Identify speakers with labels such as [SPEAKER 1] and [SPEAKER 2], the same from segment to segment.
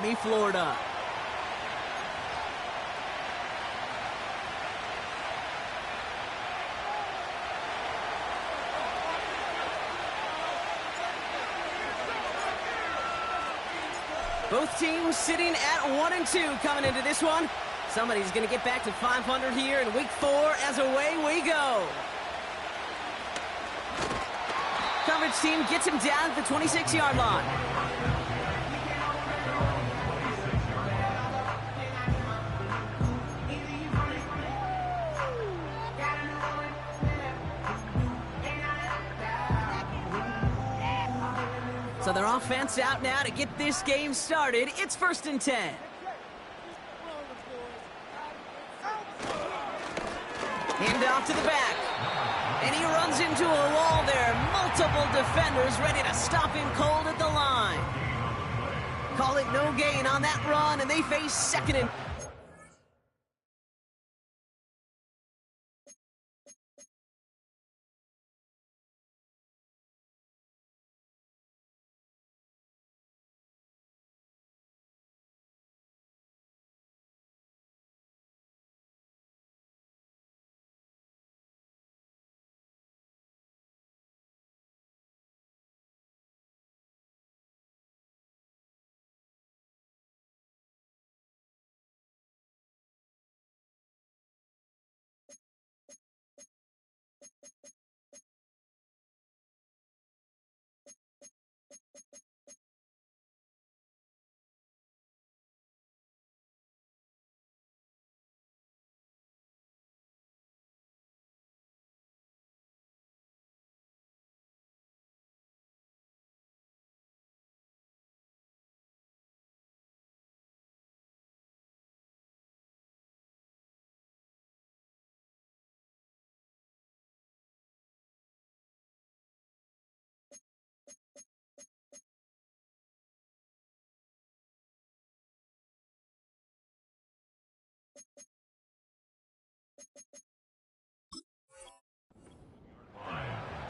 [SPEAKER 1] Miami, Florida. Both teams sitting at 1-2 coming into this one. Somebody's going to get back to 500 here in week 4 as away we go. Coverage team gets him down at the 26-yard line. So their offense out now to get this game started. It's 1st and 10. Hand off to the back. And he runs into a wall there. Multiple defenders ready to stop him cold at the line. Call it no gain on that run, and they face 2nd and...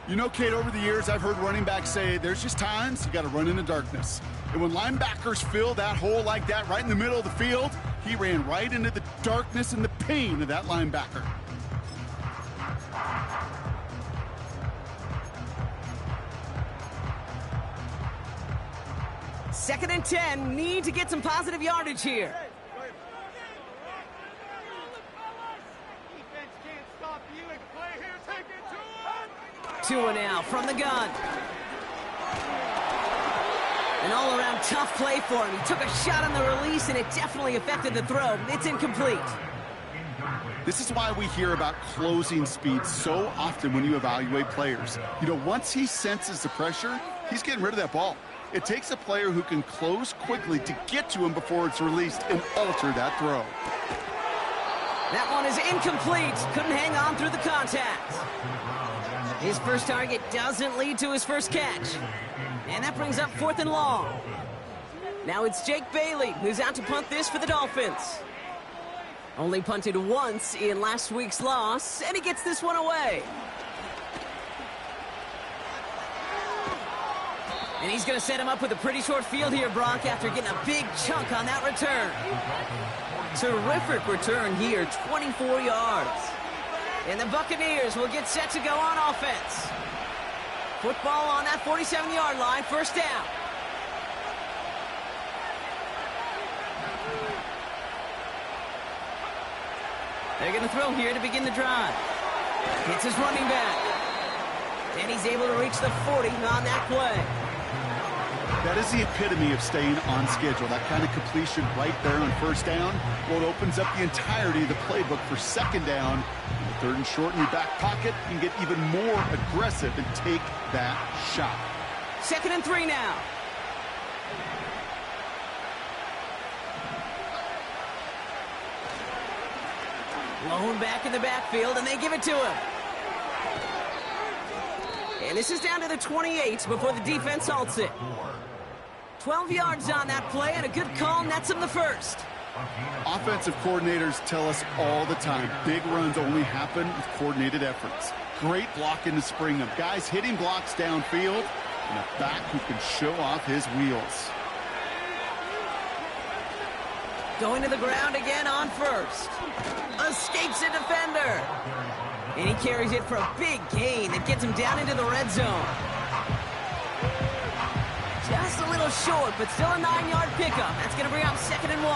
[SPEAKER 2] You know, Kate, over the years, I've heard running backs say there's just times you got to run in the darkness. And when linebackers fill that hole like that right in the middle of the field, he ran right into the darkness and the pain of that linebacker.
[SPEAKER 1] Second and 10, need to get some positive yardage here. Two and out from the gun. An all-around tough play for him. He took a shot on the release, and it definitely affected the throw. It's incomplete.
[SPEAKER 2] This is why we hear about closing speed so often when you evaluate players. You know, once he senses the pressure, he's getting rid of that ball. It takes a player who can close quickly to get to him before it's released and alter that throw.
[SPEAKER 1] That one is incomplete. Couldn't hang on through the contact. His first target doesn't lead to his first catch. And that brings up 4th and long. Now it's Jake Bailey who's out to punt this for the Dolphins. Only punted once in last week's loss, and he gets this one away. And he's going to set him up with a pretty short field here, Brock, after getting a big chunk on that return. Terrific return here, 24 yards. And the Buccaneers will get set to go on offense. Football on that 47-yard line, 1st down. They're going to throw here to begin the drive. Hits his running back. And he's able to reach the 40 on that play.
[SPEAKER 2] That is the epitome of staying on schedule. That kind of completion right there on 1st down. Well, it opens up the entirety of the playbook for 2nd down. 3rd and short in your back pocket. You can get even more aggressive and take that shot.
[SPEAKER 1] 2nd and 3 now. Lone back in the backfield, and they give it to him. And this is down to the 28 before the defense halts it. 12 yards on that play, and a good call nets him the first.
[SPEAKER 2] Offensive coordinators tell us all the time, big runs only happen with coordinated efforts. Great blocking to spring them. Guys hitting blocks downfield, and a back who can show off his wheels.
[SPEAKER 1] Going to the ground again on first. Escapes a defender. And he carries it for a big gain that gets him down into the red zone. Just a little short, but still a 9-yard pickup. That's going to bring up 2nd and 1.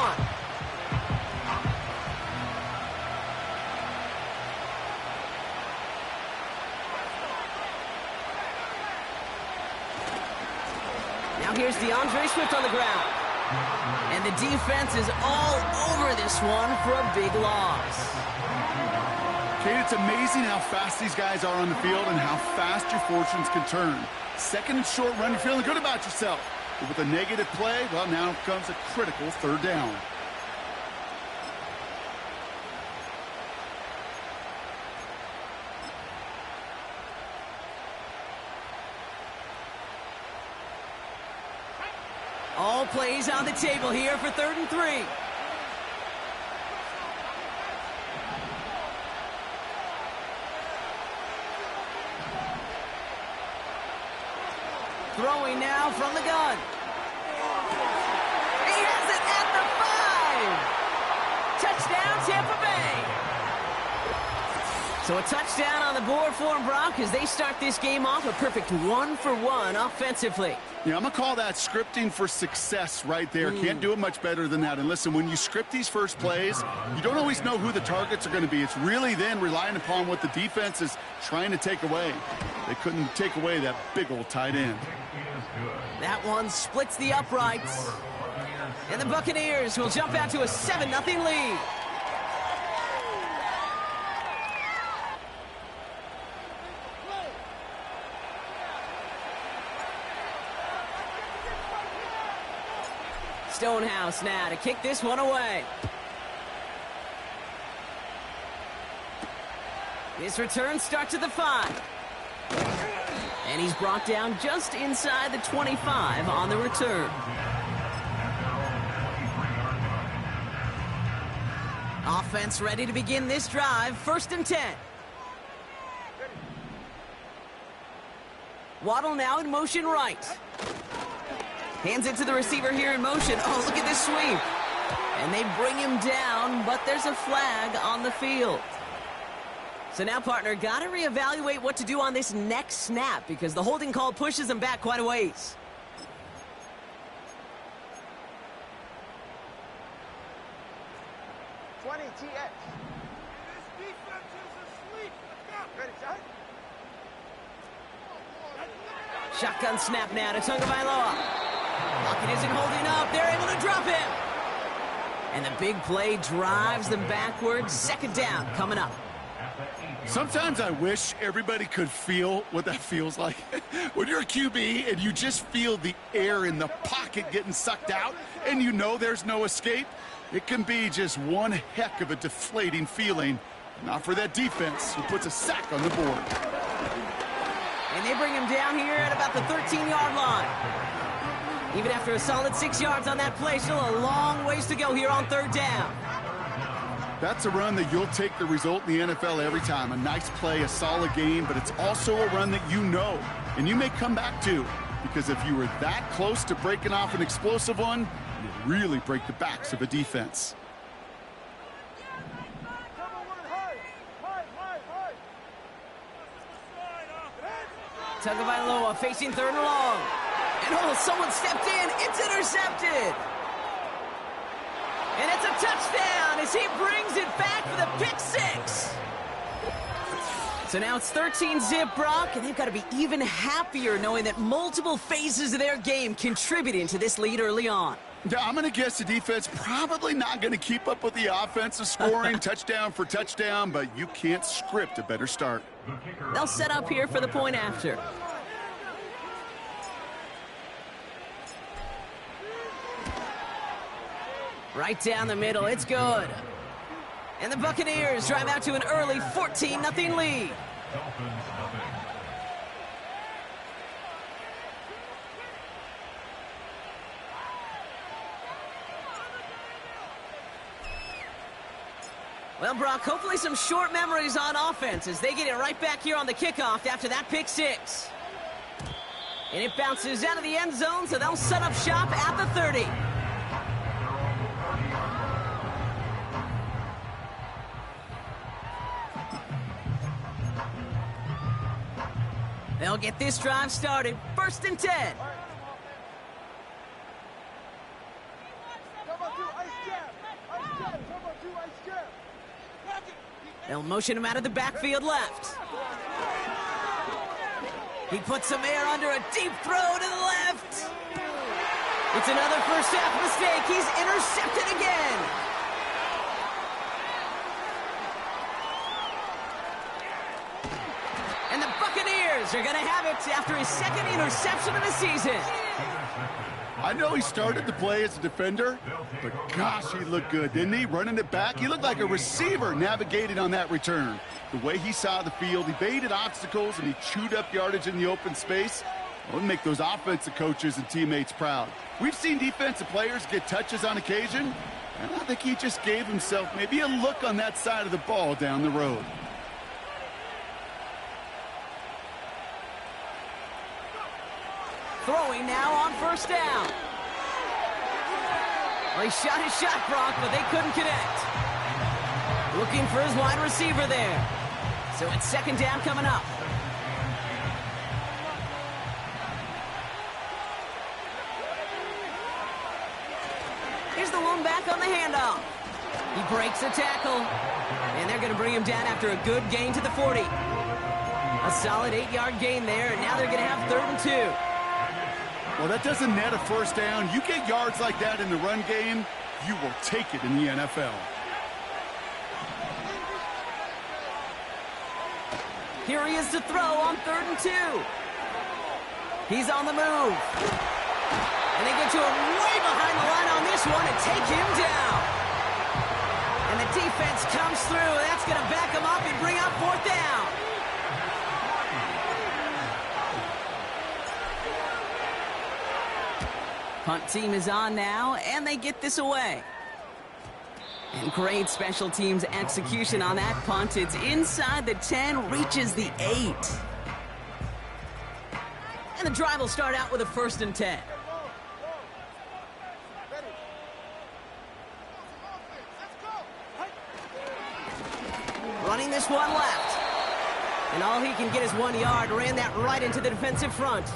[SPEAKER 1] Now here's DeAndre Swift on the ground. And the defense is all over this one for a big loss.
[SPEAKER 2] Kate, it's amazing how fast these guys are on the field and how fast your fortunes can turn. 2nd and short run, you're feeling good about yourself. But with a negative play, well, now comes a critical 3rd down.
[SPEAKER 1] All plays on the table here for 3rd and 3. Throwing now from the gun. He has it at the 5. Touchdown, Tampa Bay. So a touchdown on the board for them, Brock, as they start this game off a perfect 1-for-1 offensively.
[SPEAKER 2] Yeah, I'm going to call that scripting for success right there. Can't do it much better than that. And listen, when you script these first plays, you don't always know who the targets are going to be. It's really then relying upon what the defense is trying to take away. They couldn't take away that big old tight end.
[SPEAKER 1] That one splits the uprights. And the Buccaneers will jump out to a 7-0 lead. Stonehouse now to kick this one away. This return starts at the 5. And he's brought down just inside the 25 on the return. Offense ready to begin this drive. 1st and 10. Waddle now in motion right. Hands it to the receiver here in motion. Oh, look at this sweep. And they bring him down, but there's a flag on the field. So now, partner, got to reevaluate what to do on this next snap because the holding call pushes him back quite a ways.
[SPEAKER 3] TX. This defense is asleep. Ready, shot?
[SPEAKER 1] Shotgun snap now to Tagovailoa. Pocket isn't holding up. They're able to drop him. And the big play drives them backwards. 2nd down coming up.
[SPEAKER 2] Sometimes I wish everybody could feel what that feels like. When you're a QB and you just feel the air in the pocket getting sucked out and you know there's no escape, it can be just one heck of a deflating feeling. Not for that defense who puts a sack on the board.
[SPEAKER 1] And they bring him down here at about the 13-yard line. Even after a solid 6 yards on that play, still a long ways to go here on 3rd down.
[SPEAKER 2] That's a run that you'll take the result in the NFL every time. A nice play, a solid game, but it's also a run that you know and you may come back to, because if you were that close to breaking off an explosive one, you really break the backs of a defense.
[SPEAKER 1] Tagovailoa facing 3rd and long. And oh, someone stepped in. It's intercepted. And it's a touchdown as he brings it back for the pick 6. So now it's 13-zip, Brock, and they've got to be even happier knowing that multiple phases of their game contributing to this lead early on.
[SPEAKER 2] Yeah, I'm going to guess the defense probably not going to keep up with the offensive scoring touchdown for touchdown, but you can't script a better start.
[SPEAKER 1] They'll set up here for the point after. Right down the middle, it's good. And the Buccaneers drive out to an early 14-0 lead. Well, Brock, hopefully some short memories on offense as they get it right back here on the kickoff after that pick 6. And it bounces out of the end zone, so they'll set up shop at the 30. They'll get this drive started. 1st and 10. They'll motion him out of the backfield left. He puts some air under a deep throw to the left. It's another first half mistake. He's intercepted again. And the Buccaneers are going to have it after his 2nd interception of the season.
[SPEAKER 2] I know he started the play as a defender, but gosh, he looked good, didn't he? Running it back, he looked like a receiver navigating on that return. The way he saw the field, he baited obstacles, and he chewed up yardage in the open space. It would make those offensive coaches and teammates proud. We've seen defensive players get touches on occasion, and I think he just gave himself maybe a look on that side of the ball down the road.
[SPEAKER 1] Throwing now on 1st down. Well, he shot his shot, Brock, but they couldn't connect. Looking for his wide receiver there. So it's 2nd down coming up. Here's the one back on the handoff. He breaks a tackle, and they're going to bring him down after a good gain to the 40. A solid 8-yard gain there, and now they're going to have 3rd and 2.
[SPEAKER 2] Well, that doesn't net a 1st down. You get yards like that in the run game, you will take it in the NFL.
[SPEAKER 1] Here he is to throw on 3rd and 2. He's on the move. And they get to him way behind the line on this one and take him down. And the defense comes through. That's going to back him up and bring up 4th down. Punt team is on now, and they get this away. And great special teams execution on that punt. It's inside the 10, reaches the 8. And the drive will start out with a 1st and 10. Running this one left. And all he can get is 1 yard. Ran that right into the defensive front.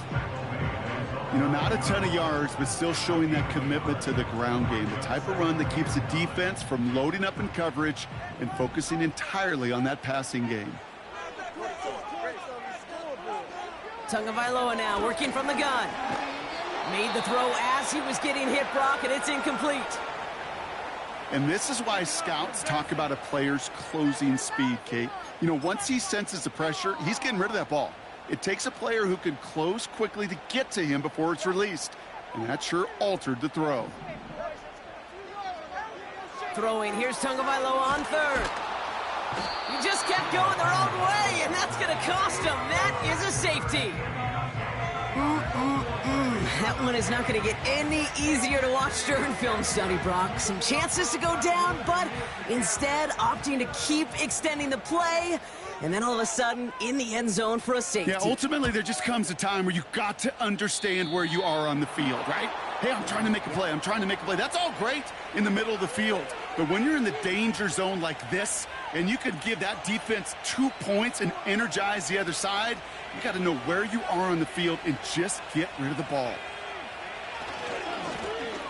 [SPEAKER 2] You know, not a ton of yards, but still showing that commitment to the ground game. The type of run that keeps the defense from loading up in coverage and focusing entirely on that passing game.
[SPEAKER 1] Tagovailoa now working from the gun. Made the throw as he was getting hit, Brock, and it's incomplete.
[SPEAKER 2] And this is why scouts talk about a player's closing speed, Kate. You know, once he senses the pressure, he's getting rid of that ball. It takes a player who can close quickly to get to him before it's released. And that sure altered the throw.
[SPEAKER 1] Throwing, here's Tagovailoa on 3rd. He just kept going the wrong way, and that's going to cost him. That is a safety. That one is not going to get any easier to watch during film study, Brock. Some chances to go down, but instead opting to keep extending the play. And then all of a sudden, in the end zone for a safety.
[SPEAKER 2] Yeah, ultimately, there just comes a time where you've got to understand where you are on the field, right? Hey, I'm trying to make a play. I'm trying to make a play. That's all great in the middle of the field. But when you're in the danger zone like this, and you can give that defense 2 points and energize the other side, you got to know where you are on the field and just get rid of the ball.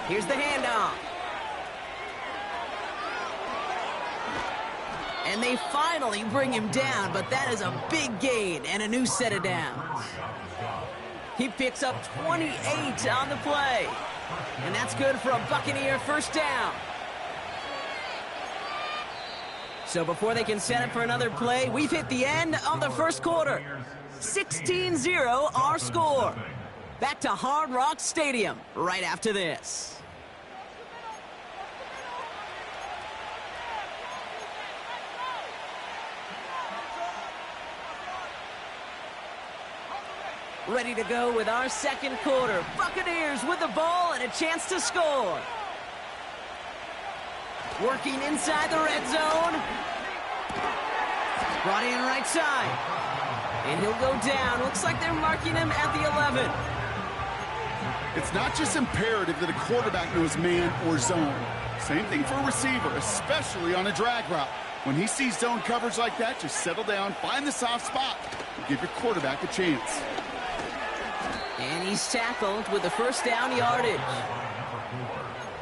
[SPEAKER 1] Here's the handoff. And they finally bring him down, but that is a big gain and a new set of downs. He picks up 28 on the play. And that's good for a Buccaneer 1st down. So before they can set up for another play, we've hit the end of the 1st quarter. 16-0 our score. Back to Hard Rock Stadium right after this. Ready to go with our 2nd quarter. Buccaneers with the ball and a chance to score. Working inside the red zone. Brought in right side. And he'll go down. Looks like they're marking him at the 11.
[SPEAKER 2] It's not just imperative that a quarterback knows man or zone. Same thing for a receiver, especially on a drag route. When he sees zone coverage like that, just settle down, find the soft spot, and give your quarterback a chance.
[SPEAKER 1] And he's tackled with the first down yardage.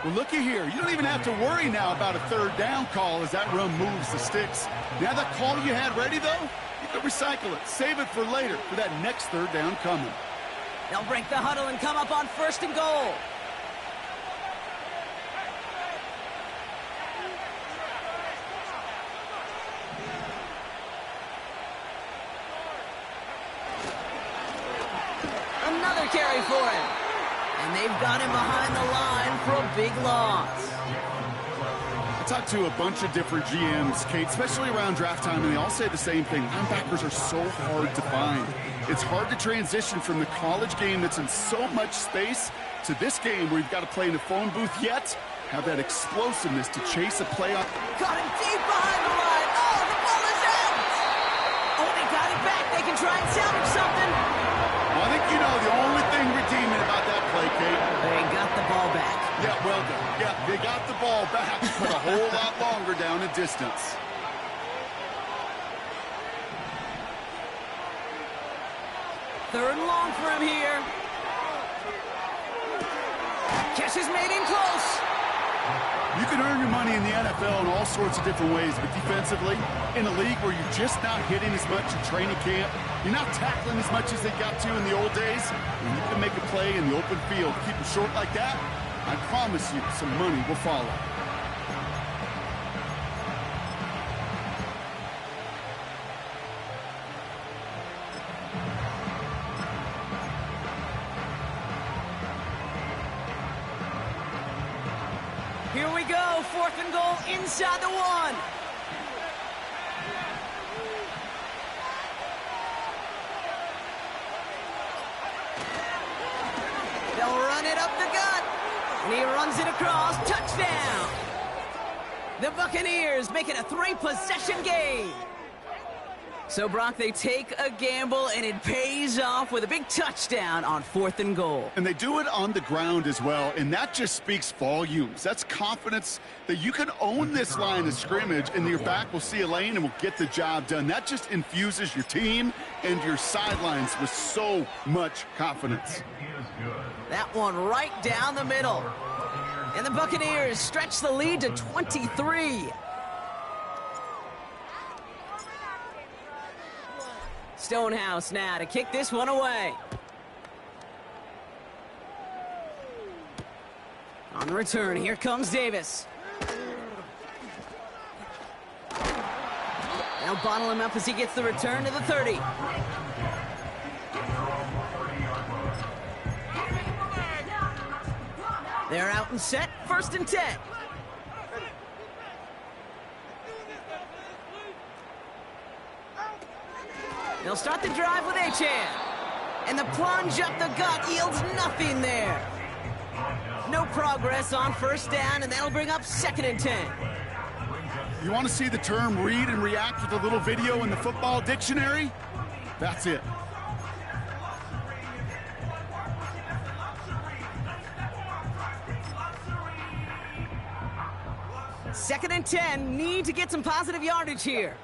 [SPEAKER 2] Well, looky here. You don't even have to worry now about a third down call as that run moves the sticks. Now that call you had ready, though, you can recycle it. Save it for later for that next third down coming.
[SPEAKER 1] They'll break the huddle and come up on 1st and goal. Another carry for him. And they've got him behind the line for a big loss.
[SPEAKER 2] I talked to a bunch of different GMs, Kate, especially around draft time, and they all say the same thing. Linebackers are so hard to find. It's hard to transition from the college game that's in so much space to this game where you've got to play in a phone booth, yet have that explosiveness to chase a play on.
[SPEAKER 1] Got him deep behind the line. Oh, the ball is out. Oh, they got it back. They can try and salvage something.
[SPEAKER 2] Well, I think you know the only thing redeeming about that play, Kate.
[SPEAKER 1] They got the ball back.
[SPEAKER 2] Yeah, well done. Yeah, they got the ball back, but a whole lot longer down a distance.
[SPEAKER 1] Third and long for him here. Catch is made in close.
[SPEAKER 2] You can earn your money in the NFL in all sorts of different ways, but defensively, in a league where you're just not hitting as much in training camp, you're not tackling as much as they got to in the old days, and you can make a play in the open field. Keep it short like that, I promise you some money will follow.
[SPEAKER 1] Here we go, 4th and goal inside the 1. They'll run it up the gut. And he runs it across. Touchdown. The Buccaneers make it a 3-possession game. So, Brock, they take a gamble, and it pays off with a big touchdown on 4th and goal.
[SPEAKER 2] And they do it on the ground as well, and that just speaks volumes. That's confidence that you can own this line of scrimmage, and your back will see a lane and will get the job done. That just infuses your team and your sidelines with so much confidence.
[SPEAKER 1] That one right down the middle. And the Buccaneers stretch the lead to 23. Stonehouse now to kick this one away. On the return, here comes Davis. They'll bottle him up as he gets the return to the 30. They're out and set, 1st and 10. They'll start the drive with Achane. And the plunge up the gut yields nothing there. No progress on 1st down, and that'll bring up 2nd and 10.
[SPEAKER 2] You want to see the term read and react with a little video in the football dictionary? That's it.
[SPEAKER 1] Second and 10, need to get some positive yardage here.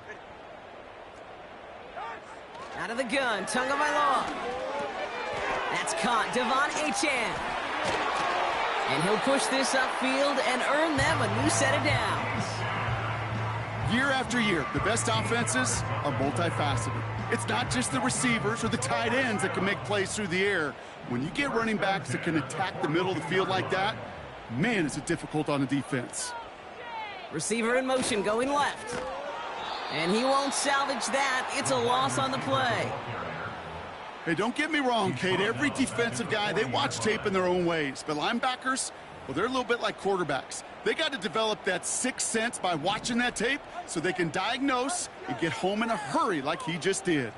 [SPEAKER 1] Out of the gun, Tagovailoa. That's caught, Devon Achane. And he'll push this upfield and earn them a new set of downs.
[SPEAKER 2] Year after year, the best offenses are multifaceted. It's not just the receivers or the tight ends that can make plays through the air. When you get running backs that can attack the middle of the field like that, man, is it difficult on a defense.
[SPEAKER 1] Receiver in motion, going left. And he won't salvage that. It's a loss on the play.
[SPEAKER 2] Hey, don't get me wrong, Kate. Every defensive guy, they watch tape in their own ways. But linebackers, well, they're a little bit like quarterbacks. They got to develop that sixth sense by watching that tape so they can diagnose and get home in a hurry like he just did.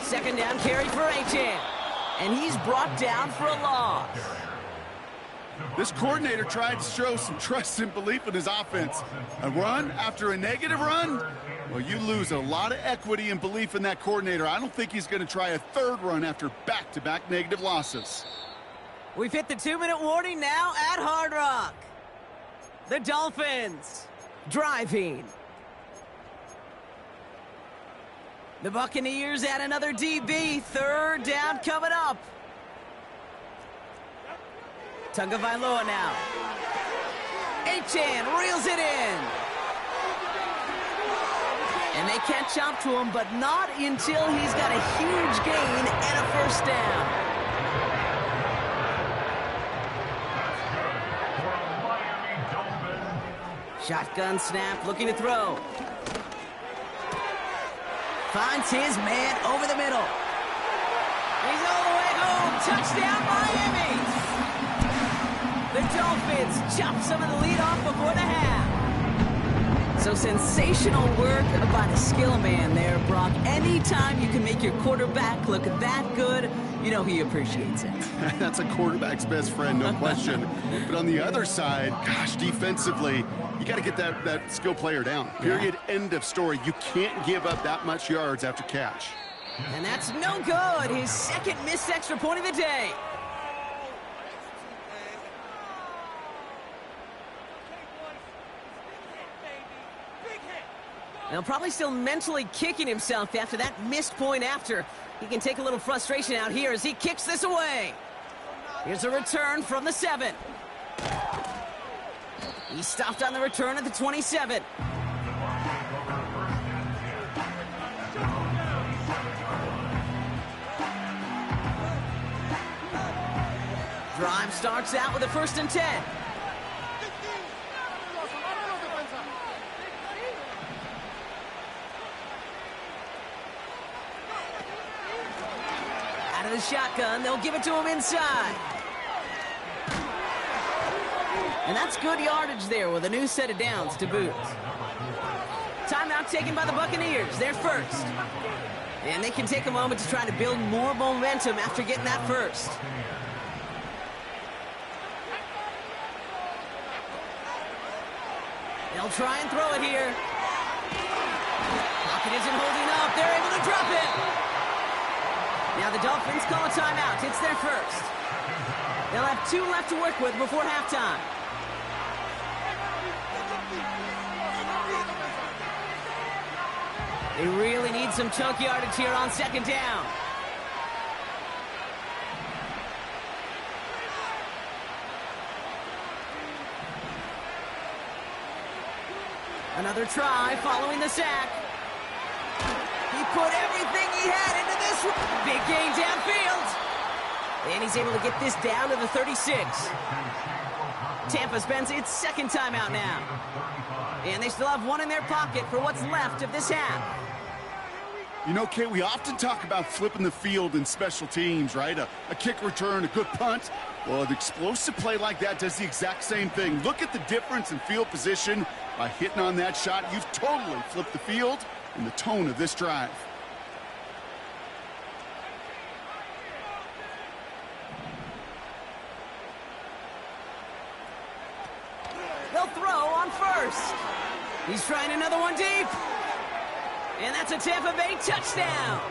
[SPEAKER 1] Second down carry for Achane. And he's brought down for a loss.
[SPEAKER 2] This coordinator tried to show some trust and belief in his offense. A run after a negative run? Well, Well, you lose a lot of equity and belief in that coordinator. I don't think he's going to try a third run after back-to-back negative losses.
[SPEAKER 1] We've hit the 2-minute warning now at Hard Rock. The Dolphins driving. The Buccaneers add another DB. Third down coming up. Tagovailoa now. Achan reels it in. And they catch up to him, but not until he's got a huge gain and a first down. Shotgun snap, looking to throw. Finds his man over the middle. He's all the way home. Touchdown, Miami. The Dolphins chop some of the lead off before the half. So sensational work by the skill man there, Brock. Anytime you can make your quarterback look that good, you know he appreciates it.
[SPEAKER 2] That's a quarterback's best friend, no question. But on the other side, gosh, defensively, you got to get that skill player down. Period, end of story. You can't give up that much yards after catch.
[SPEAKER 1] And that's no good. His second missed extra point of the day. Now, probably still mentally kicking himself after that missed point after. He can take a little frustration out here as he kicks this away. Here's a return from the 7. He stopped on the return at the 27. Drive starts out with a 1st and 10. The shotgun, they'll give it to him inside. And that's good yardage there with a new set of downs to boot. Timeout taken by the Buccaneers, their first. And they can take a moment to try to build more momentum after getting that first. They'll try and throw it here. Pocket isn't holding up, they're able to drop it. Now the Dolphins call a timeout. It's their first. They'll have 2 left to work with before halftime. They really need some chunk yardage here on 2nd down. Another try following the sack. He put everything he had into this one. Big gain downfield. And he's able to get this down to the 36. Tampa spends its 2nd timeout now. And they still have 1 in their pocket for what's left of this half.
[SPEAKER 2] You know, Kate, we often talk about flipping the field in special teams, right? A kick return, a good punt. Well, an explosive play like that does the exact same thing. Look at the difference in field position. By hitting on that shot, you've totally flipped the field and the tone of this drive.
[SPEAKER 1] They'll throw on 1st. He's trying another one deep. And that's a Tampa Bay touchdown.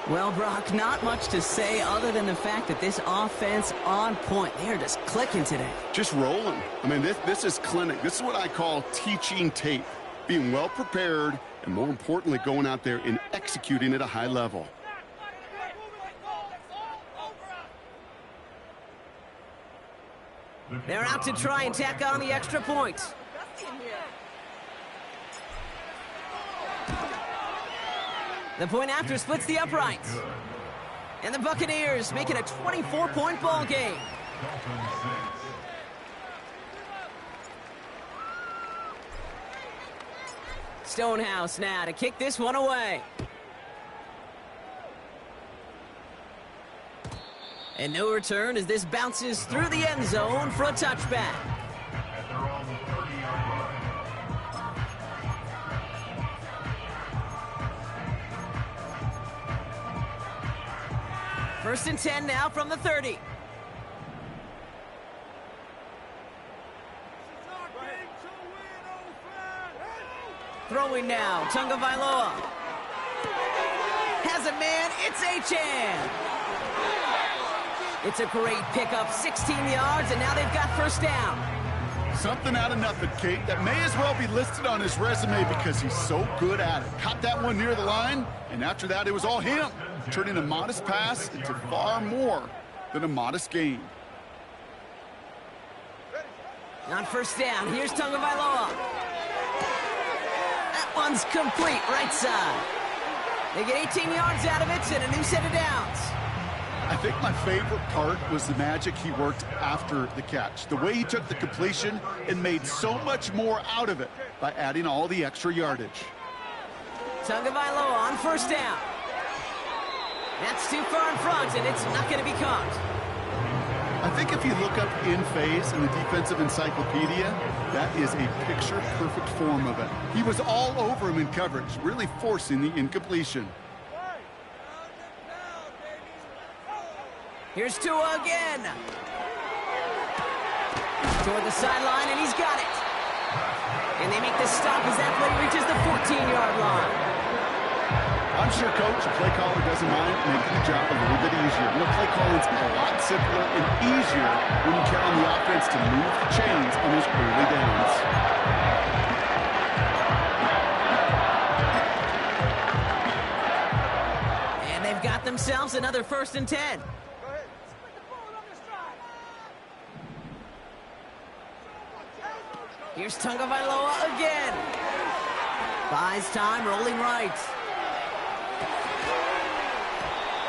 [SPEAKER 1] Well, Brock, not much to say other than the fact that this offense on point. They are just clicking today.
[SPEAKER 2] Just rolling. I mean, this is clinic. This is what I call teaching tape. Being well prepared, and more importantly, going out there and executing at a high level.
[SPEAKER 1] They're out to try and tack on the extra point. The point after splits the uprights. And the Buccaneers make it a 24-point ball game. Stonehouse now to kick this one away. And no return as this bounces through the end zone for a touchback. First and 10 now from the 30. Throw throwing now. Tagovailoa has a man. It's Achane. It's a great pickup, 16 yards, and now they've got first down.
[SPEAKER 2] Something out of nothing, Kate, that may as well be listed on his resume because he's so good at it. Caught that one near the line, and after that, it was all him, turning a modest pass into far more than a modest gain.
[SPEAKER 1] On first down, here's Tagovailoa. That one's complete, right side. They get 18 yards out of it and a new set of downs.
[SPEAKER 2] I think my favorite part was the magic he worked after the catch. The way he took the completion and made so much more out of it by adding all the extra yardage.
[SPEAKER 1] Tagovailoa on first down. That's too far in front, and it's not going to be caught.
[SPEAKER 2] I think if you look up in phase in the defensive encyclopedia, that is a picture-perfect form of it. He was all over him in coverage, really forcing the incompletion.
[SPEAKER 1] Here's Tua again. Toward the sideline, and he's got it. And they make the stop as that play reaches the 14-yard line.
[SPEAKER 2] I'm sure, Coach, a play caller doesn't mind making the job a little bit easier. You know, play calling's a lot simpler and easier when you count on the offense to move the chains on those early downs.
[SPEAKER 1] And they've got themselves another 1st and 10. Here's Tagovailoa again. Buys time, rolling right.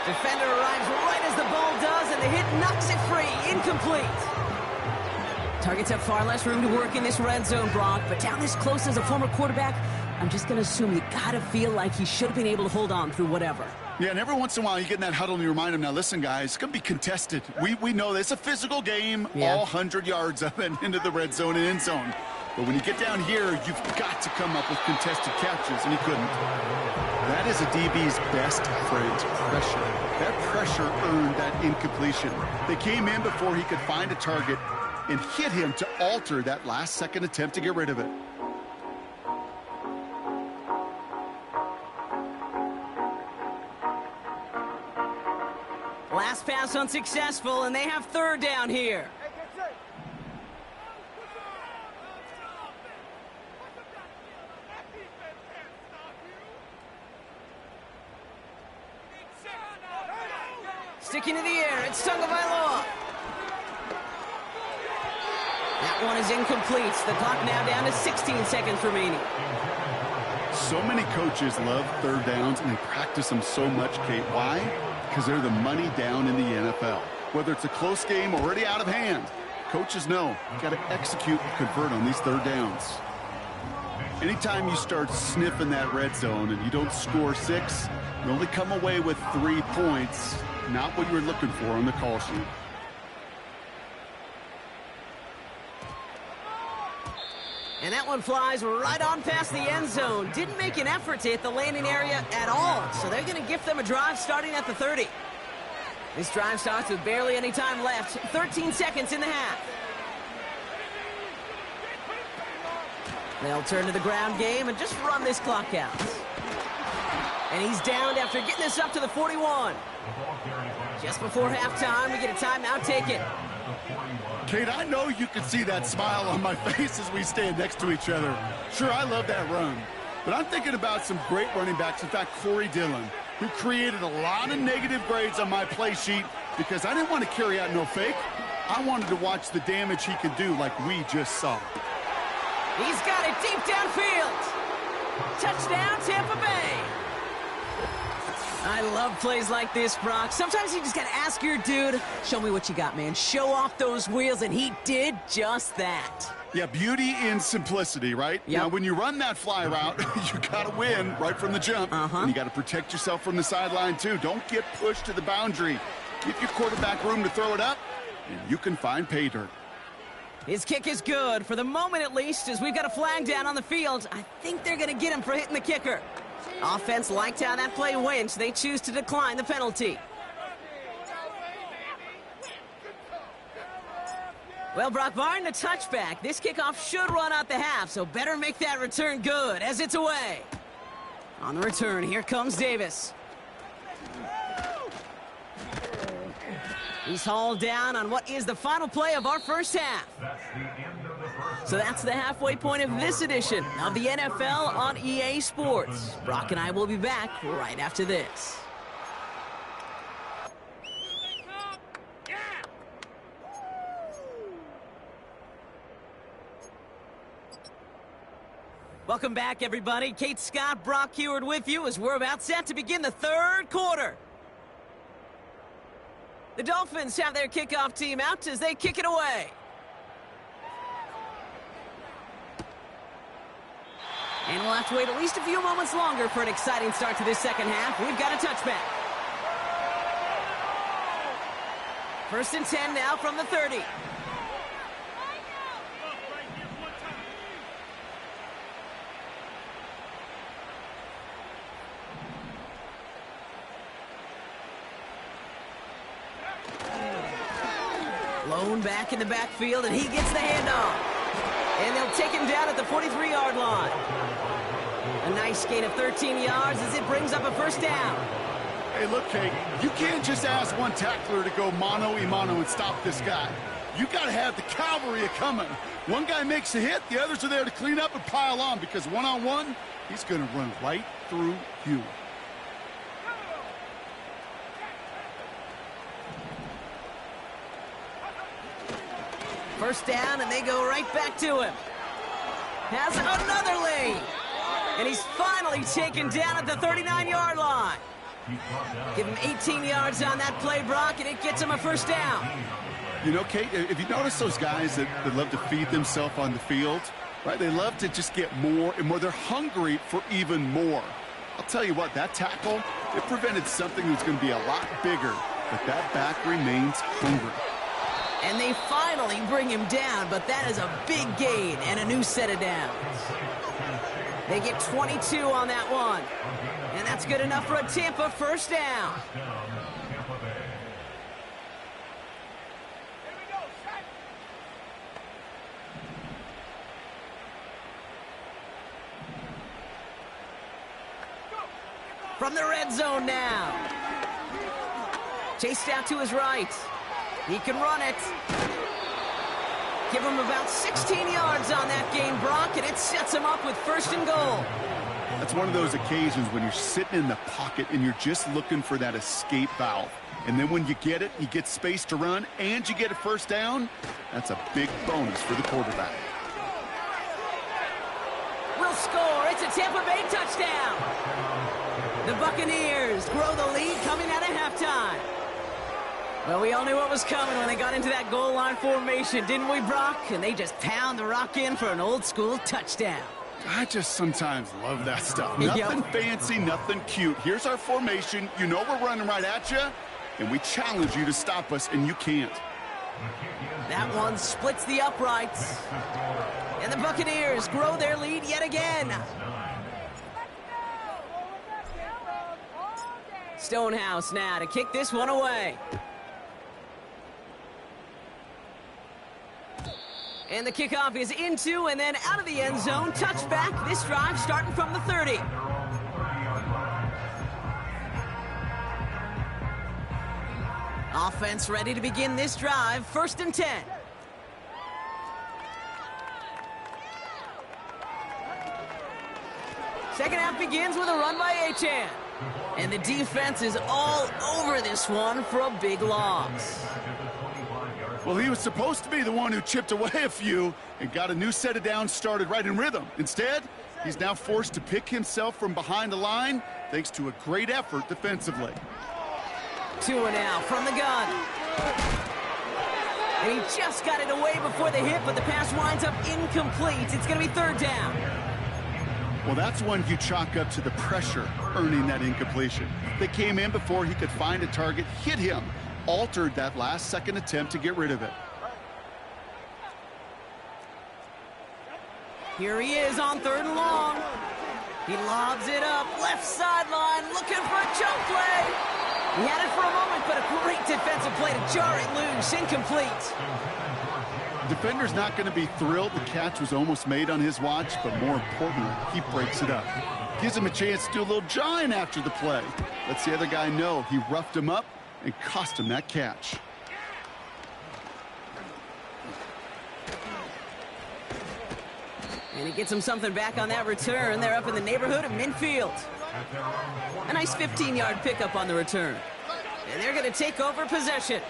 [SPEAKER 1] Defender arrives right as the ball does, and the hit knocks it free. Incomplete. Targets have far less room to work in this red zone, Brock, but down this close as a former quarterback, I'm just going to assume you got to feel like he should have been able to hold on through whatever.
[SPEAKER 2] Yeah, and every once in a while you get in that huddle and you remind him, now listen, guys, it's going to be contested. We know this. It's a physical game, all 100 yards of it into the red zone and end zone. But when you get down here, you've got to come up with contested catches, and he couldn't. That is a DB's best friend, pressure. That pressure earned that incompletion. They came in before he could find a target and hit him to alter that last-second attempt to get rid of it.
[SPEAKER 1] Last pass unsuccessful, and they have 3rd down here. Sticking to the air, it's Tagovailoa. That one is incomplete. The clock now down to 16 seconds remaining.
[SPEAKER 2] So many coaches love 3rd downs and they practice them so much, Kate. Why? Because they're the money down in the NFL. Whether it's a close game already out of hand, coaches know you got to execute and convert on these 3rd downs. Anytime you start sniffing that red zone and you don't score 6, you only come away with 3 points. Not what you were looking for on the call sheet.
[SPEAKER 1] And that one flies right on past the end zone. Didn't make an effort to hit the landing area at all. So they're going to gift them a drive starting at the 30. This drive starts with barely any time left. 13 seconds in the half. They'll turn to the ground game and just run this clock out. And he's downed after getting this up to the 41. Just before halftime, we get a timeout taken.
[SPEAKER 2] Kate, I know you can see that smile on my face as we stand next to each other. Sure, I love that run. But I'm thinking about some great running backs. In fact, Corey Dillon, who created a lot of negative grades on my play sheet because I didn't want to carry out no fake. I wanted to watch the damage he could do like we just saw.
[SPEAKER 1] He's got it deep downfield. Touchdown, Tampa Bay. I love plays like this, Brock. Sometimes you just got to ask your dude, show me what you got, man. Show off those wheels, and he did just that.
[SPEAKER 2] Yeah, beauty in simplicity, right?
[SPEAKER 1] Yep.
[SPEAKER 2] Now, when you run that fly route, you got to win right from the jump. And you got to protect yourself from the sideline, too. Don't get pushed to the boundary. Give your quarterback room to throw it up, and you can find pay dirt.
[SPEAKER 1] His kick is good, for the moment at least, as we've got a flag down on the field. I think they're going to get him for hitting the kicker. Offense liked how that play went, so they choose to decline the penalty. Well, Brock, barring the touchback, this kickoff should run out the half, so better make that return good as it's away. On the return, here comes Davis. He's hauled down on what is the final play of our first half. So that's the halfway point of this edition of the NFL on EA Sports. Brock and I will be back right after this. Welcome back, everybody. Kate Scott, Brock Heward with you as we're about set to begin the third quarter. The Dolphins have their kickoff team out as they kick it away. And we'll have to wait at least a few moments longer for an exciting start to this second half. We've got a touchback. 1st and 10 now from the 30. Lone back in the backfield, and he gets the handoff. And they'll take him down at the 43-yard line. A nice gain of 13 yards as it brings up a first down.
[SPEAKER 2] Hey, look, Kate, you can't just ask one tackler to go mano-a-mano and stop this guy. You got to have the cavalry coming. One guy makes a hit, the others are there to clean up and pile on, because one-on-one, he's going to run right through you.
[SPEAKER 1] First down, and they go right back to him. Has another lane. And he's finally taken down at the 39-yard line. Give him 18 yards on that play, Brock, and it gets him a first down.
[SPEAKER 2] You know, Kate, if you notice those guys that love to feed themselves on the field, right? They love to just get more and more. They're hungry for even more. I'll tell you what, that tackle, it prevented something that's going to be a lot bigger, but that back remains hungry.
[SPEAKER 1] And they finally bring him down, but that is a big gain and a new set of downs. They get 22 on that one. And that's good enough for a Tampa first down. From the red zone now. Chased out to his right. He can run it. Give him about 16 yards on that game, Brock, and it sets him up with 1st and goal.
[SPEAKER 2] That's one of those occasions when you're sitting in the pocket and you're just looking for that escape valve. And then when you get it, you get space to run, and you get a first down, that's a big bonus for the quarterback.
[SPEAKER 1] Will score. It's a Tampa Bay touchdown. The Buccaneers grow the lead coming out of halftime. Well, we all knew what was coming when they got into that goal line formation, didn't we, Brock? And they just pound the rock in for an old-school touchdown.
[SPEAKER 2] I just sometimes love that stuff. Nothing fancy, nothing cute. Here's our formation. You know we're running right at you, and we challenge you to stop us, and you can't.
[SPEAKER 1] That one splits the uprights. And the Buccaneers grow their lead yet again. Stonehouse now to kick this one away. And the kickoff is into and then out of the end zone. Touchback. This drive starting from the 30. Offense ready to begin this drive. 1st and 10. Second half begins with a run by Achane. And the defense is all over this one for a big loss.
[SPEAKER 2] Well, he was supposed to be the one who chipped away a few and got a new set of downs started right in rhythm. Instead, he's now forced to pick himself from behind the line thanks to a great effort defensively.
[SPEAKER 1] Tua now from the gun. And he just got it away before the hit, but the pass winds up incomplete. It's going to be 3rd down.
[SPEAKER 2] Well, that's one you chalk up to the pressure earning that incompletion. They came in before he could find a target, hit him, altered that last-second attempt to get rid of it.
[SPEAKER 1] Here he is on 3rd and long. He lobs it up, left sideline, looking for a choke play. He had it for a moment, but a great defensive play to jar it loose, incomplete.
[SPEAKER 2] Defender's not going to be thrilled. The catch was almost made on his watch, but more importantly, he breaks it up. Gives him a chance to do a little jawing after the play. Lets the other guy know he roughed him up and cost him that catch.
[SPEAKER 1] And he gets him something back on that return. They're up in the neighborhood of midfield. A nice 15-yard pickup on the return. And they're going to take over possession.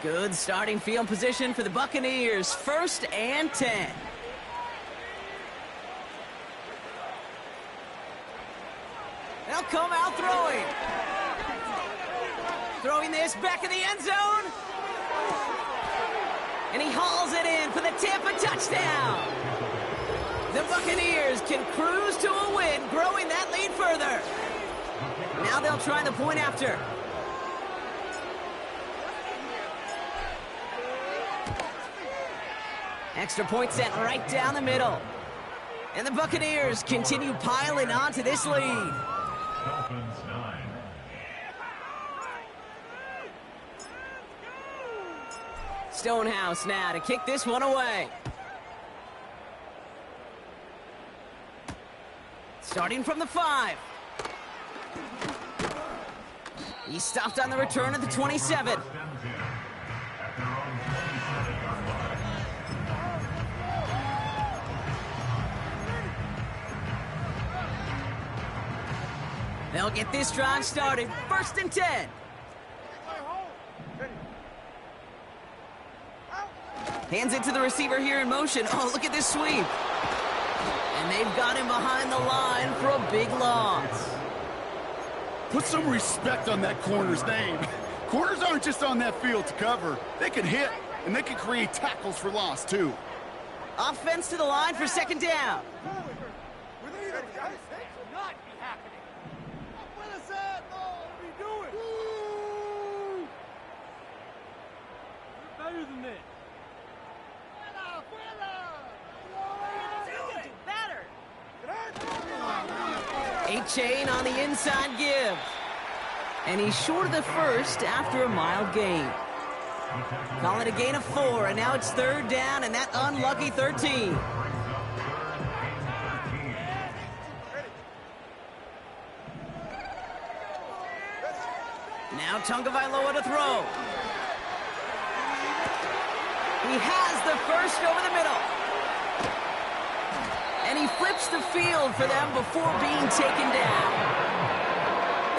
[SPEAKER 1] Good starting field position for the Buccaneers. 1st and 10. They'll come out throwing. Throwing this back in the end zone. And he hauls it in for the Tampa touchdown. The Buccaneers can cruise to a win, growing that lead further. Now they'll try the point after. Extra point set right down the middle. And the Buccaneers continue piling on to this lead.
[SPEAKER 4] Dolphins 9.
[SPEAKER 1] Stonehouse now to kick this one away. Starting from the 5. He stopped on the return at the 27. They'll get this drive started. 1st and 10. Hands it to the receiver here in motion. Oh, look at this sweep. And they've got him behind the line for a big loss.
[SPEAKER 2] Put some respect on that corner's name. Corners aren't just on that field to cover. They can hit, and they can create tackles for loss, too.
[SPEAKER 1] Offense to the line for 2nd down.
[SPEAKER 3] Better than this.
[SPEAKER 1] A-Chain on the inside give. And he's short of the first after a mild gain. Call it a gain of 4, and now it's 3rd down, and that unlucky 13. Now Tagovailoa to throw. He has the first over the middle. And he flips the field for them before being taken down.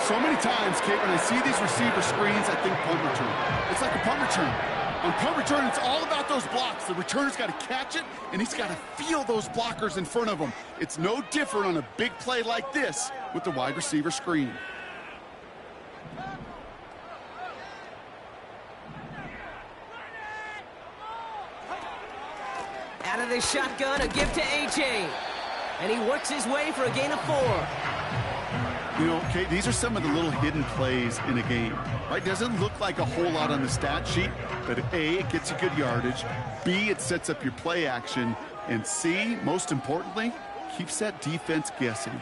[SPEAKER 2] So many times, Kate, when I see these receiver screens, I think punt return. It's like a punt return. On punt return, it's all about those blocks. The returner's got to catch it, and he's got to feel those blockers in front of him. It's no different on a big play like this with the wide receiver screen.
[SPEAKER 1] Out of the shotgun, a give to A-Chain. And he works his way for a gain of 4.
[SPEAKER 2] You know, Kate, these are some of the little hidden plays in a game. Right? Doesn't look like a whole lot on the stat sheet, but A, it gets you good yardage. B, it sets up your play action. And C, most importantly, keeps that defense guessing.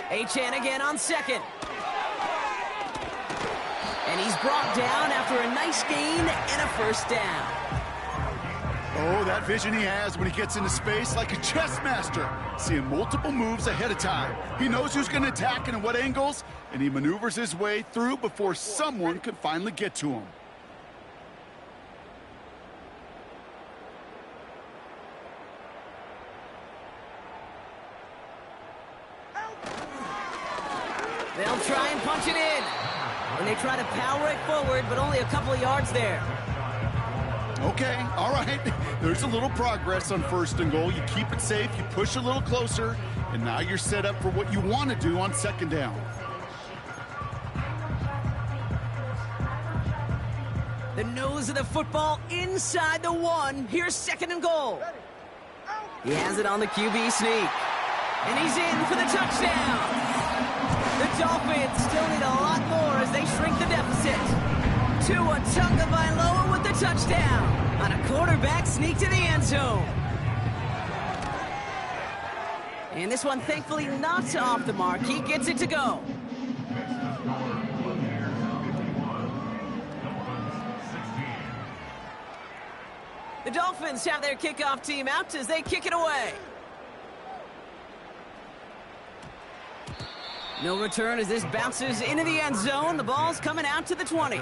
[SPEAKER 1] A-Chan again on 2nd. And he's brought down after a nice gain and a 1st down.
[SPEAKER 2] Oh, that vision he has when he gets into space like a chess master. Seeing multiple moves ahead of time. He knows who's going to attack and at what angles, and he maneuvers his way through before someone can finally get to him.
[SPEAKER 1] They'll try and punch it in. And they try to power it forward, but only a couple of yards there.
[SPEAKER 2] Okay, all right. There's a little progress on 1st and goal. You keep it safe, you push a little closer, and now you're set up for what you want to do on 2nd down.
[SPEAKER 1] The nose of the football inside the 1. Here's 2nd and goal. He has it on the QB sneak. And he's in for the touchdown. The Dolphins still need a lot more as they shrink the deficit. Tua Tagovailoa with the touchdown on a quarterback sneak to the end zone. And this one, thankfully, not off the mark. He gets it to go.
[SPEAKER 4] Next to score, Buccaneers 51, Dolphins 16.
[SPEAKER 1] The Dolphins have their kickoff team out as they kick it away. No return as this bounces into the end zone. The ball's coming out to the 20.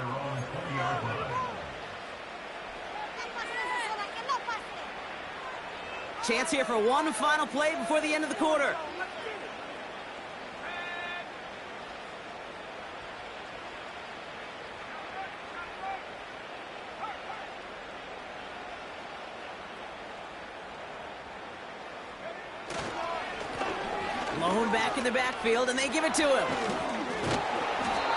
[SPEAKER 1] Chance here for one final play before the end of the quarter. Lone back in the backfield, and they give it to him.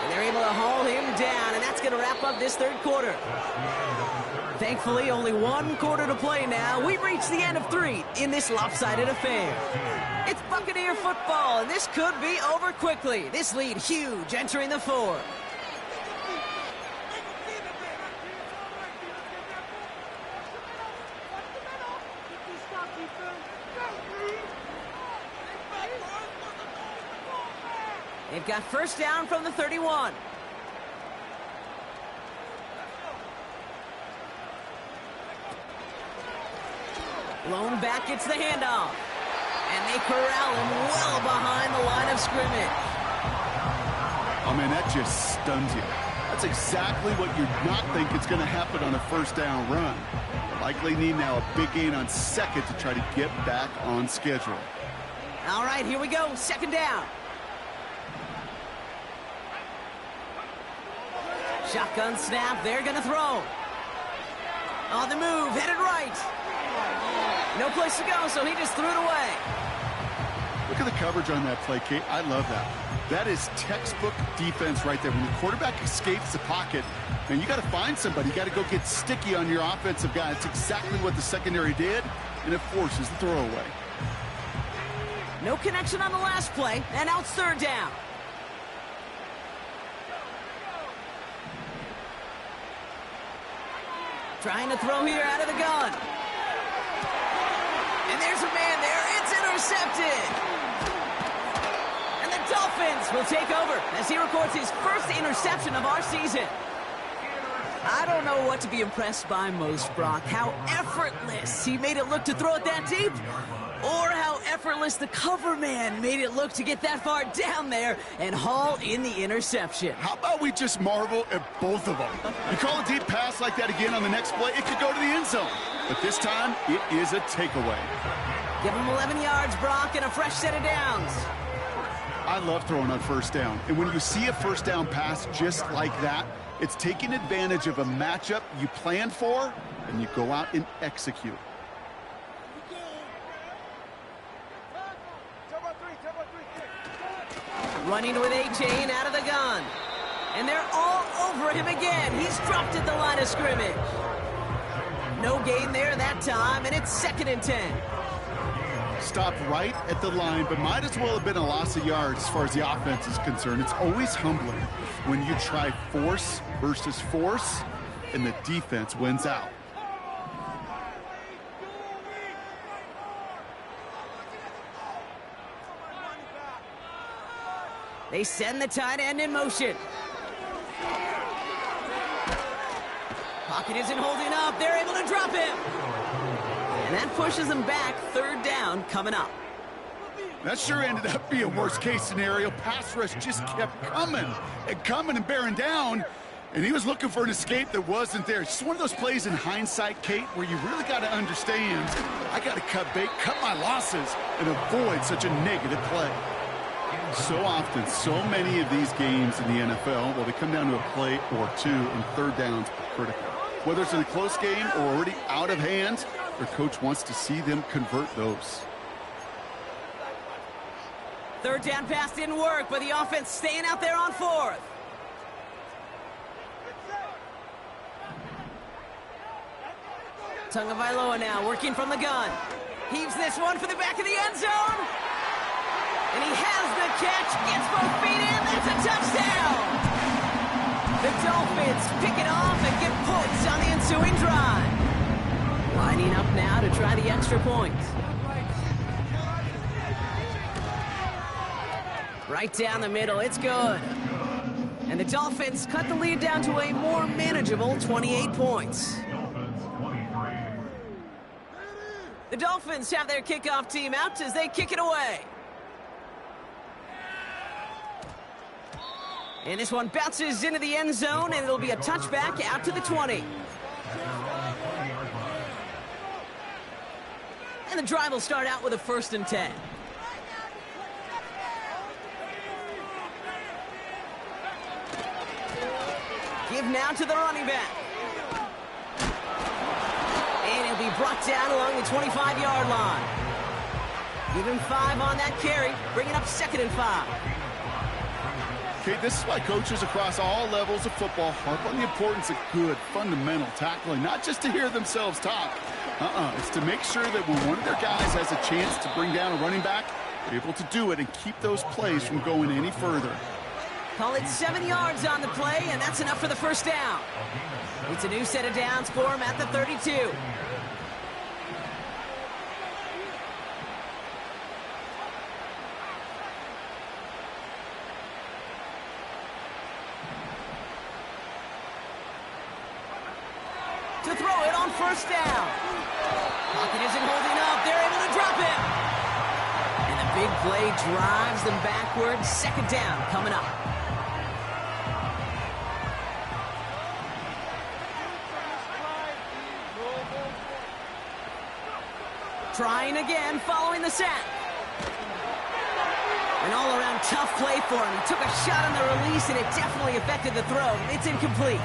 [SPEAKER 1] And they're able to haul him down, and that's going to wrap up this third quarter. Thankfully, only one quarter to play now. We've reached the end of 3 in this lopsided affair. It's Buccaneer football, and this could be over quickly. This lead huge entering the 4th. They've got first down from the 31. Lone back gets the handoff. And they corral him well behind the line of scrimmage.
[SPEAKER 2] Oh, man, that just stuns you. That's exactly what you not think is going to happen on a first down run. Likely need now a big gain on second to try to get back on schedule.
[SPEAKER 1] All right, here we go. Second down. Shotgun snap. They're going to throw. On the move, headed right. No place to go, so he just threw it away.
[SPEAKER 2] Look at the coverage on that play, Kate. I love that. That is textbook defense right there. When the quarterback escapes the pocket, and you got to find somebody. You got to go get sticky on your offensive guy. It's exactly what the secondary did, and it forces the throwaway.
[SPEAKER 1] No connection on the last play, and now it's third down. Trying to throw here out of the gun. And there's a man there. It's intercepted. And the Dolphins will take over as he records his first interception of our season. I don't know what to be impressed by most, Brock. How effortless he made it look to throw it that deep, or how effortless the cover man made it look to get that far down there and haul in the interception.
[SPEAKER 2] How about we just marvel at both of them? You call a deep pass like that again on the next play, it could go to the end zone. But this time, it is a takeaway.
[SPEAKER 1] Give him 11 yards, Brock, and a fresh set of downs.
[SPEAKER 2] I love throwing on first down. And when you see a first down pass just like that, it's taking advantage of a matchup you planned for, and you go out and execute.
[SPEAKER 1] Running with A-Chain out of the gun. And they're all over him again. He's dropped at the line of scrimmage. No gain there that time, and it's 2nd and 10.
[SPEAKER 2] Stopped right at the line, but might as well have been a loss of yards as far as the offense is concerned. It's always humbling when you try force versus force, and the defense wins out.
[SPEAKER 1] They send the tight end in motion. Pocket isn't holding up. They're able to drop him. And that pushes them back. Third down coming up.
[SPEAKER 2] That sure ended up being a worst-case scenario. Pass rush just kept coming and bearing down, and he was looking for an escape that wasn't there. It's just one of those plays in hindsight, Kate, where you really got to understand, I got to cut bait, cut my losses, and avoid such a negative play. So often, so many of these games in the NFL, well, they come down to a play or two, and third downs are critical. Whether it's in a close game or already out of hand, their coach wants to see them convert those.
[SPEAKER 1] Third down pass didn't work, but the offense staying out there on 4th. Tagovailoa now working from the gun. Heaves this one for the back of the end zone. And he has the catch, gets both feet in, that's a touchdown! The Dolphins pick it off and get points on the ensuing drive. Lining up now to try the extra point. Right down the middle, it's good. And the Dolphins cut the lead down to a more manageable 28 points.
[SPEAKER 4] Dolphins 23.
[SPEAKER 1] The Dolphins have their kickoff team out as they kick it away. And this one bounces into the end zone, and it'll be a touchback out to the 20. And the drive will start out with a 1st and 10. Give now to the running back. And he'll be brought down along the 25-yard line. Give him 5 on that carry, bringing up 2nd and 5.
[SPEAKER 2] Okay, this is why coaches across all levels of football harp on the importance of good, fundamental tackling, not just to hear themselves talk. It's to make sure that when one of their guys has a chance to bring down a running back, they're able to do it and keep those plays from going any further.
[SPEAKER 1] Call it 7 yards on the play, and that's enough for the 1st down. It's a new set of downs for him at the 32. To throw it on 1st down. Pocket isn't holding up. They're able to drop it. And the big play drives them backwards. 2nd down coming up. Trying again, following the sack. An all-around tough play for him. He took a shot on the release, and it definitely affected the throw. It's incomplete.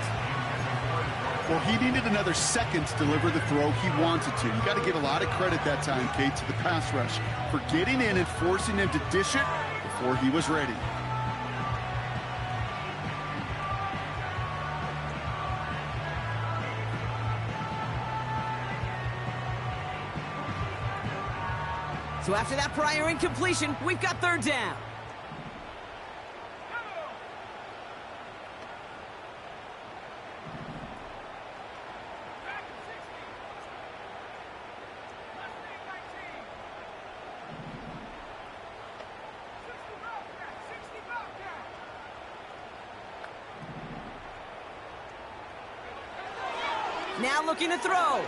[SPEAKER 2] Well, he needed another second to deliver the throw he wanted to. You got to give a lot of credit that time, Kate, to the pass rush for getting in and forcing him to dish it before he was ready.
[SPEAKER 1] So after that prior incompletion, we've got 3rd down. Now looking to throw.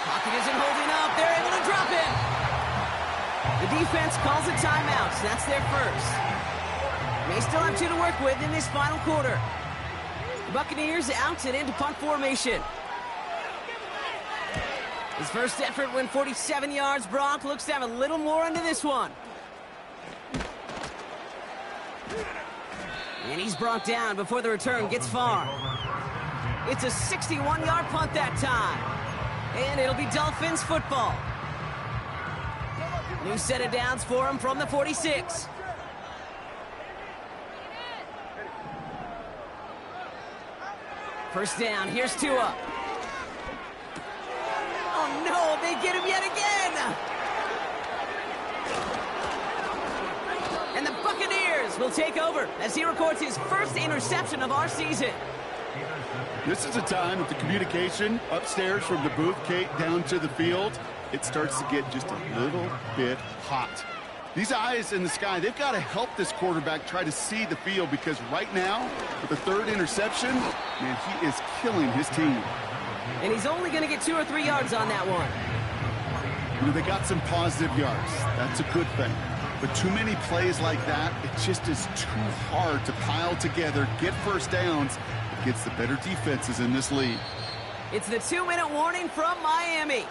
[SPEAKER 1] Pocket isn't holding up. They're able to drop it. The defense calls a timeout. So that's their 1st. They still have 2 to work with in this final quarter. The Buccaneers out and into punt formation. His first effort went 47 yards. Brock looks to have a little more into this one. And he's brought down before the return gets far. It's a 61-yard punt that time. And it'll be Dolphins football. New set of downs for him from the 46. First down, here's Tua. Oh no, they get him yet again! And the Buccaneers will take over as he records his first interception of our season.
[SPEAKER 2] This is a time that the communication upstairs from the booth, Kate, down to the field, it starts to get just a little bit hot. These eyes in the sky, they've got to help this quarterback try to see the field, because right now, with the 3rd interception, man, he is killing his team.
[SPEAKER 1] And he's only going to get 2 or 3 yards on that one.
[SPEAKER 2] You know, they got some positive yards. That's a good thing. But too many plays like that, it just is too hard to pile together, get 1st downs against the better defenses in this league.
[SPEAKER 1] It's the 2-minute warning from Miami.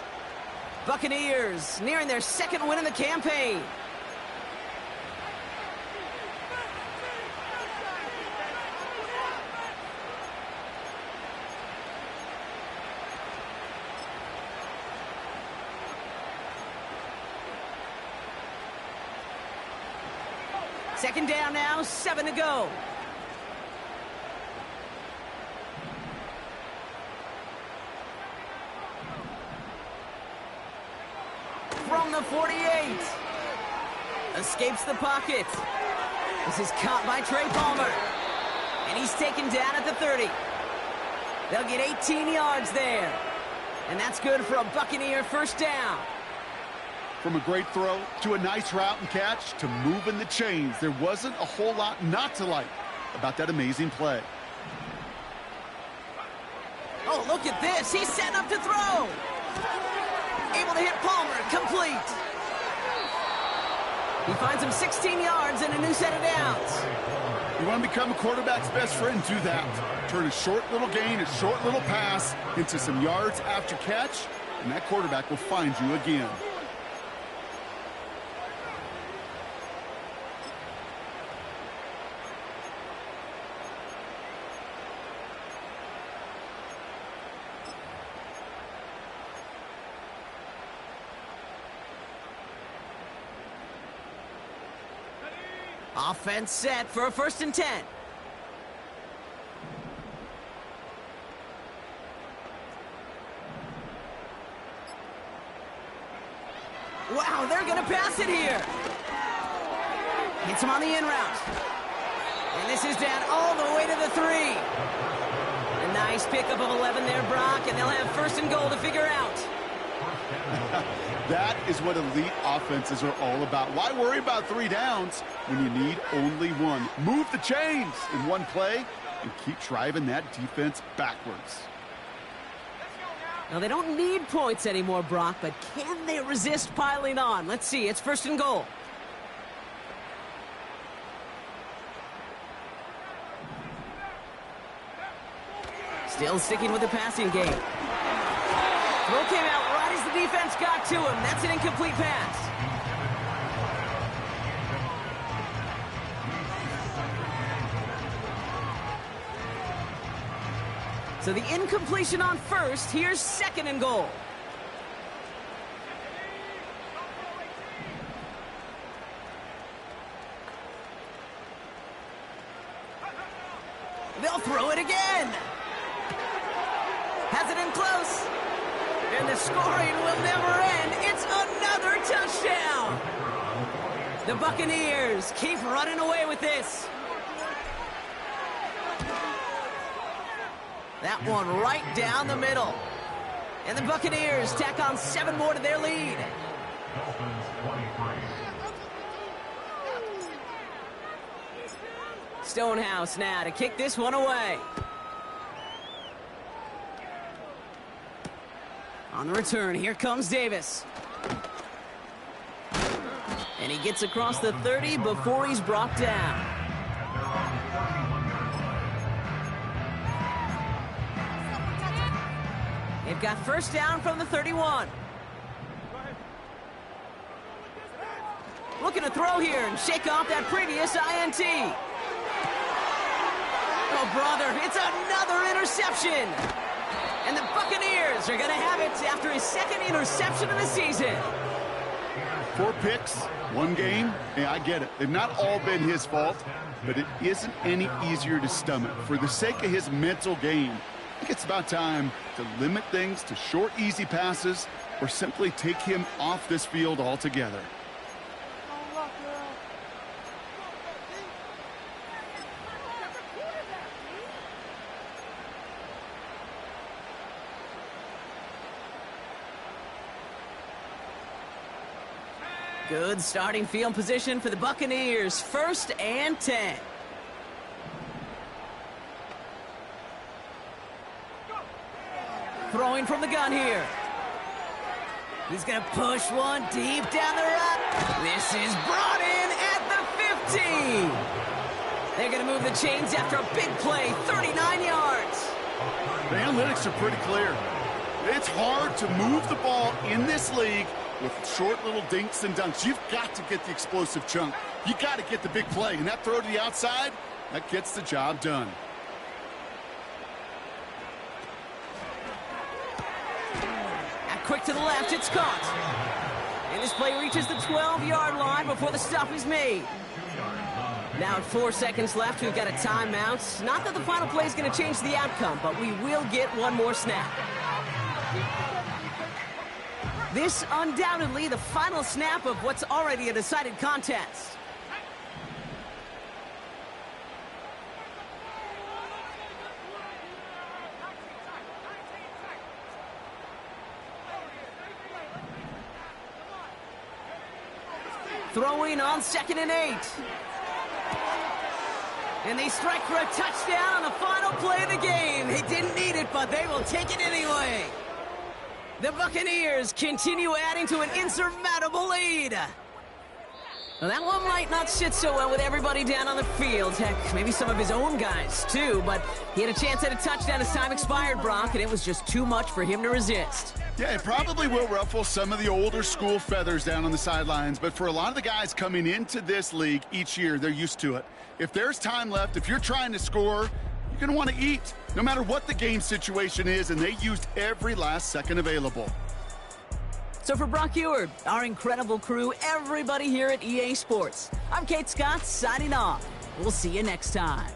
[SPEAKER 1] Buccaneers nearing their 2nd win in the campaign. Second down now, 7 to go. From the 48. Escapes the pocket. This is caught by Trey Palmer. And he's taken down at the 30. They'll get 18 yards there. And that's good for a Buccaneer 1st down.
[SPEAKER 2] From a great throw to a nice route and catch to moving the chains, there wasn't a whole lot not to like about that amazing play.
[SPEAKER 1] Oh, look at this. He's setting up to throw. Able to hit Palmer. Complete. He finds him 16 yards and a new set of downs.
[SPEAKER 2] You want to become a quarterback's best friend, do that. Turn a short little gain, a short little pass into some yards after catch, and that quarterback will find you again.
[SPEAKER 1] Offense set for a 1st and 10. Wow, they're going to pass it here. Hits him on the in route. And this is down all the way to the 3. A nice pickup of 11 there, Brock, and they'll have 1st and goal to figure out.
[SPEAKER 2] That is what elite offenses are all about. Why worry about 3 downs when you need only 1? Move the chains in one play and keep driving that defense backwards.
[SPEAKER 1] Now, they don't need points anymore, Brock, but can they resist piling on? Let's see. It's 1st and goal. Still sticking with the passing game. Throw came out right as the defense got to him. That's an incomplete pass. So the incompletion on 1st. Here's 2nd and goal. They'll throw it again. Has it in close. And the scoring will never end. It's another touchdown. The Buccaneers keep running away with this. That one right down the middle. And the Buccaneers tack on 7 more to their lead.
[SPEAKER 4] Dolphins 23.
[SPEAKER 1] Stonehouse now to kick this one away. On the return, here comes Davis. And he gets across the 30 before he's brought down. They've got 1st down from the 31. Looking to throw here and shake off that previous INT. Oh, brother, it's another interception. And the Buccaneers are going to have it after his 2nd interception of the season.
[SPEAKER 2] 4 picks, 1 game. Yeah, I get it. They've not all been his fault, but it isn't any easier to stomach. For the sake of his mental game, I think it's about time to limit things to short, easy passes or simply take him off this field altogether.
[SPEAKER 1] Good starting field position for the Buccaneers. 1st and 10. Throwing from the gun here. He's going to push one deep down the road. This is brought in at the 15. They're going to move the chains after a big play, 39 yards.
[SPEAKER 2] The analytics are pretty clear. It's hard to move the ball in this league with short little dinks and dunks. You've got to get the explosive chunk. You got to get the big play. And that throw to the outside, that gets the job done.
[SPEAKER 1] Quick to the left, it's caught. And this play reaches the 12-yard line before the stop is made. Now at 4 seconds left, we've got a timeout. Not that the final play is going to change the outcome, but we will get one more snap. This undoubtedly the final snap of what's already a decided contest. Throwing on 2nd and 8. And they strike for a touchdown on the final play of the game. They didn't need it, but they will take it anyway. The Buccaneers continue adding to an insurmountable lead. Well, that one might not sit so well with everybody down on the field. Heck, maybe some of his own guys, too. But he had a chance at a touchdown as time expired, Brock, and it was just too much for him to resist.
[SPEAKER 2] Yeah, it probably will ruffle some of the older school feathers down on the sidelines. But for a lot of the guys coming into this league each year, they're used to it. If there's time left, if you're trying to score, you're going to want to eat, no matter what the game situation is, and they used every last second available.
[SPEAKER 1] So for Brock Eward, our incredible crew, everybody here at EA Sports, I'm Kate Scott signing off. We'll see you next time.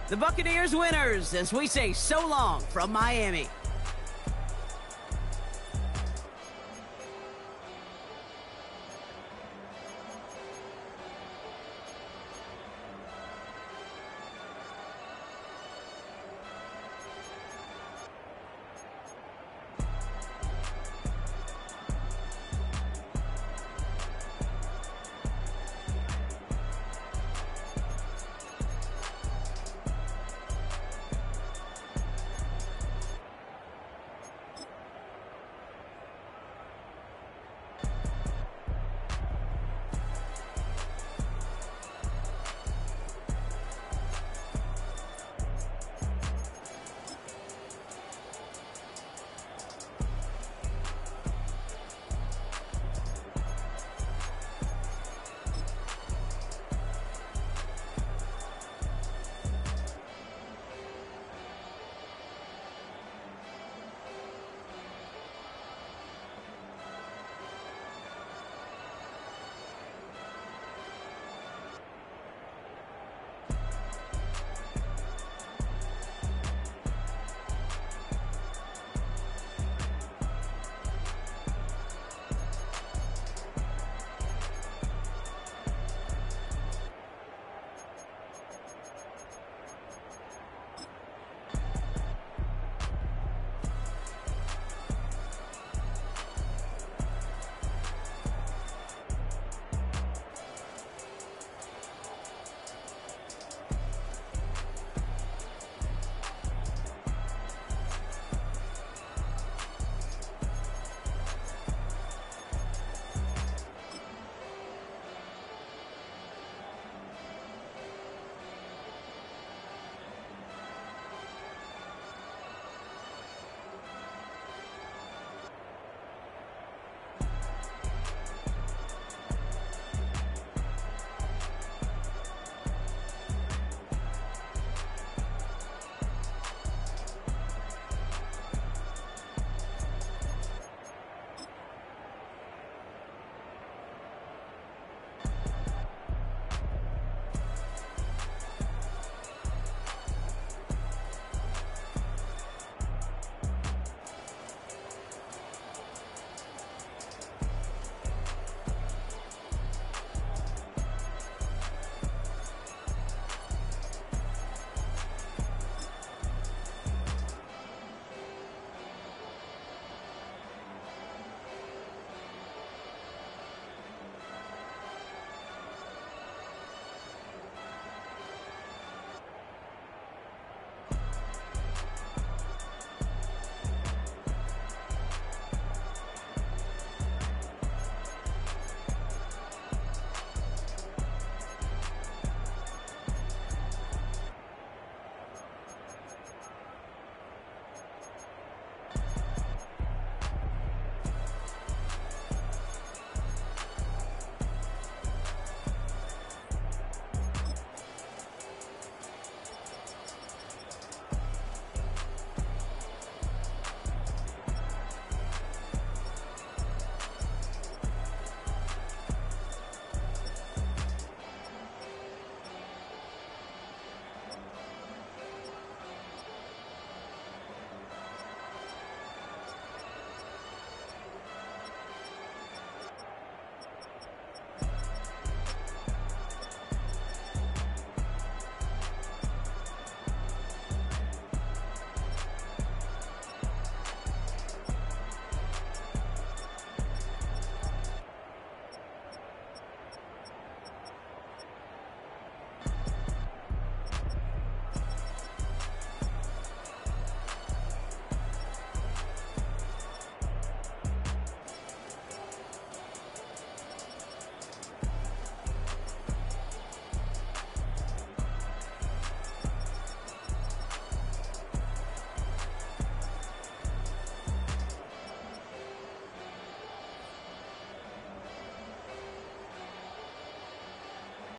[SPEAKER 1] The Buccaneers winners, as we say so long from Miami.